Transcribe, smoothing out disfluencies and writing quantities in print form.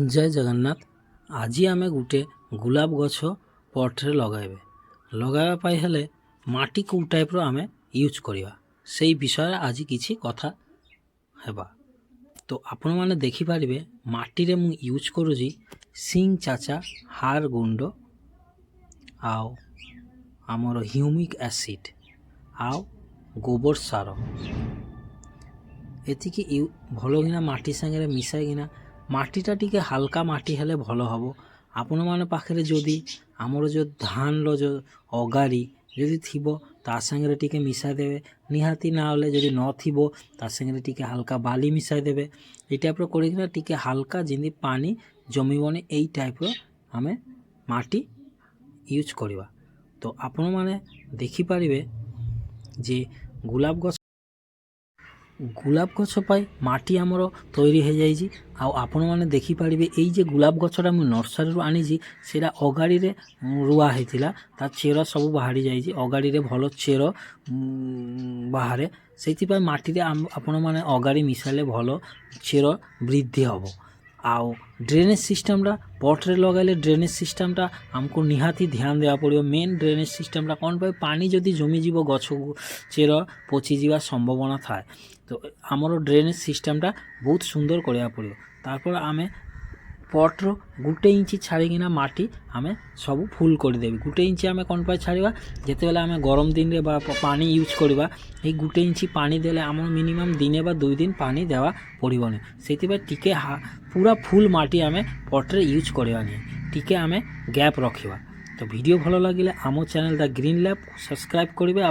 जय जगन्नाथ। आज आम गोटे गुलाब गछ पटरे लगाइबे हेले माटी को टाइप आम यूज करवा से विषय आज किसी कथा हेबा। तो आपण मैंने देखिपारे माटी रे मु यूज करुँची सिंग चाचा हार गुंड आउ आमर ह्यूमिक एसिड आउ गोबर सार एतिकी भल कि माटी सांगे मिसाइकिना माटीटा टिके हाल्का माटी हेले भल हम। आपण माने पाखरे जदि आमर जो धान रो जो अगाड़ी जदि थिबो ता संगे टिके मिसाई देबे, निहाती ना होले जदि न थिबो ता संगे टिके हाल्का बाली मिसाई देबे। ए टाइप रो करिकिना टिके हाल्का जिंदी पानी जमीबने एई टाइप रो हमें माटी यूज करवा। तो आपण माने देखि पारिबे जे गुलाब गछ पाई माटी आमर तैयारी हो जाइए। आपण मैंने देखिपारे ये गुलाब गछटा मुझे नर्सरी आनी सेटा अगाड़ी रे रुआ होता ता चेर सब बाहरी जाइए। अगाड़ी रे भल चेर बाहर से माटी आपण मैंने अगाड़ी मिसाइले भल चेर वृद्धि हम। आउ ड्रेनेज सिस्टमटा पटरे लगाइले ड्रेनेज सिस्टमटा आमको निहाती ध्यान देवा पड़ो। मेन ड्रेनेज सिस्टमटा कौन पाए पानी जदि जमीज गछ चेर पचिजा संभावना थाए तो आमर ड्रेनेज सिस्टमटा बहुत सुंदर करवा पड़ो। तारपर आमे पटर गोटे इंची छाड़ीना माटी आमे सब फुल करदेवी। गोटे इंची आमे कौन पाए छाड़ा जिते बेले आमे गरम दिन रे पानी यूज करवा ये गोटे इंची पानी देले आम मिनिमम दिने बा 2 दिन पानी देवा पड़ोनी से टिके पूरा फुल माटी आमे पटरे यूज करवानी टिके आमे गैप रखा। तो वीडियो भल लगे आम channel the green lab subscribe करेंगे।